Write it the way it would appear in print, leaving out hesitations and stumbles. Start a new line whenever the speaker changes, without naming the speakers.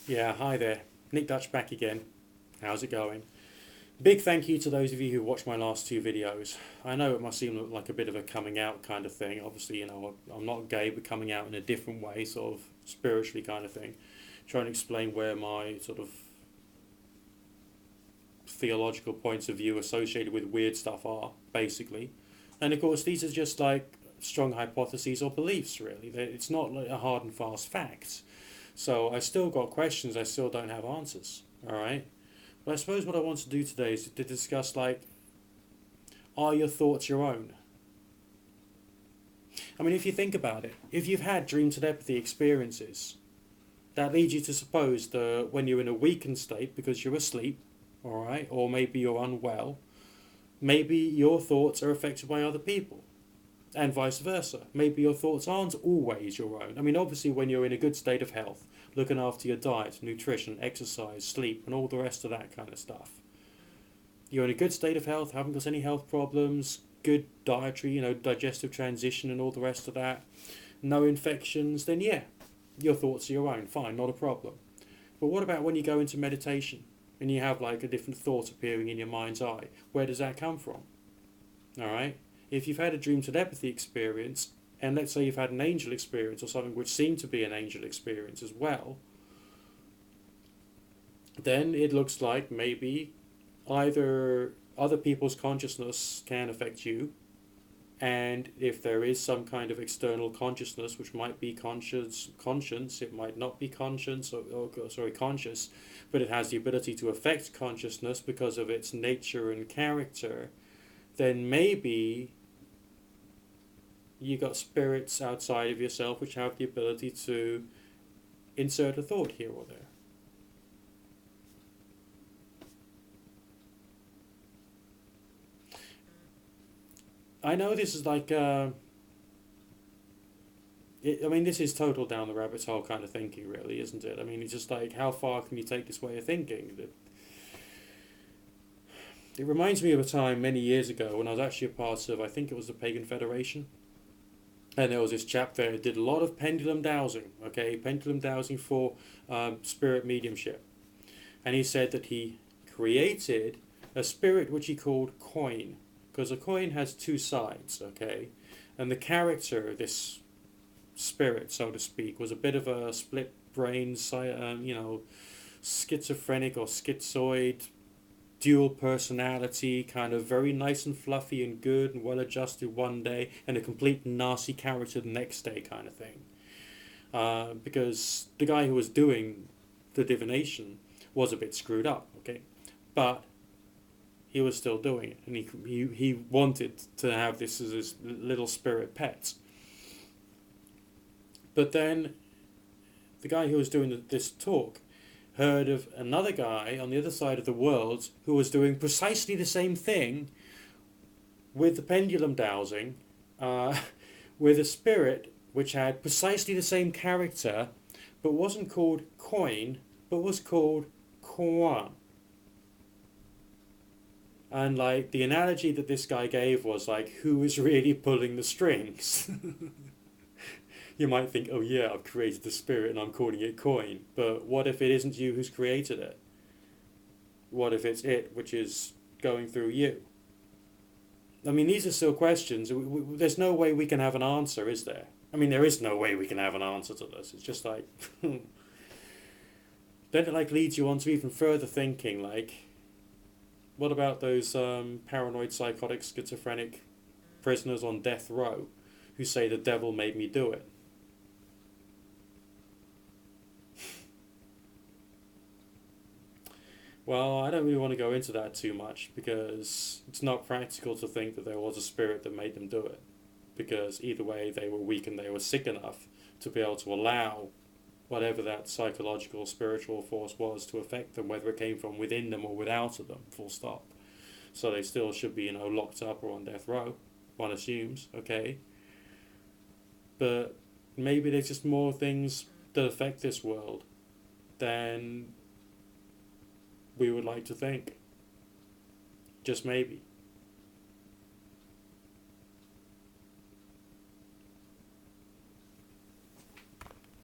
Yeah, hi there. Nick Dutch back again. How's it going? Big thank you to those of you who watched my last two videos. I know it must seem like a bit of a coming out kind of thing. Obviously, I'm not gay, but coming out in a different way, sort of spiritually kind of thing. Trying to explain where my sort of theological points of view associated with weird stuff are, basically. And of course, these are just like strong hypotheses or beliefs, really. It's not like a hard and fast fact. So I still got questions, I still don't have answers. Alright? But I suppose what I want to do today is to discuss like, are your thoughts your own? I mean, if you think about it, if you've had dream telepathy experiences, that leads you to suppose that when you're in a weakened state because you're asleep, alright, or maybe you're unwell, maybe your thoughts are affected by other people. And vice versa. Maybe your thoughts aren't always your own. I mean, obviously, when you're in a good state of health, looking after your diet, nutrition, exercise, sleep, and all the rest of that kind of stuff, you're in a good state of health, haven't got any health problems, good dietary, digestive transition, and all the rest of that, no infections, then yeah, your thoughts are your own. Fine, not a problem. But what about when you go into meditation and you have like a different thought appearing in your mind's eye? Where does that come from? All right? If you've had a dream telepathy experience, and let's say you've had an angel experience or something which seemed to be an angel experience as well, then it looks like maybe either other people's consciousness can affect you, and if there is some kind of external consciousness which might be conscience, it might not be conscience or conscious, but it has the ability to affect consciousness because of its nature and character, then maybe you got spirits outside of yourself which have the ability to insert a thought here or there. I know this is like, this is total down the rabbit hole kind of thinking, really, isn't it? I mean, it's just like, how far can you take this way of thinking? It reminds me of a time many years ago when I was actually a part of, I think it was the Pagan Federation. And there was this chap there who did a lot of pendulum dowsing, okay? Pendulum dowsing for spirit mediumship. And he said that he created a spirit which he called coin. Because a coin has two sides, okay? And the character of this spirit, so to speak, was a bit of a split brain, schizophrenic or schizoid, dual personality, kind of very nice and fluffy and good and well adjusted one day, and a complete nasty character the next day, kind of thing. Because the guy who was doing the divination was a bit screwed up, okay? But he was still doing it, and he wanted to have this as his little spirit pet. But then the guy who was doing this talk heard of another guy on the other side of the world who was doing precisely the same thing with the pendulum dowsing, with a spirit which had precisely the same character, but wasn't called coin, but was called Koan. And like the analogy that this guy gave was like, who is really pulling the strings? You might think, oh yeah, I've created the spirit and I'm calling it coin. But what if it isn't you who's created it? What if it's it which is going through you? I mean, these are still questions. There's no way we can have an answer, is there? I mean, there is no way we can have an answer to this. It's just like... then it like leads you on to even further thinking, like... what about those paranoid, psychotic, schizophrenic prisoners on death row who say the devil made me do it? Well, I don't really want to go into that too much because it's not practical to think that there was a spirit that made them do it. Because either way, they were weak and they were sick enough to be able to allow whatever that psychological, spiritual force was to affect them, whether it came from within them or without of them, full stop. So they still should be, locked up or on death row, one assumes, okay? But maybe there's just more things that affect this world than we would like to think. Just maybe.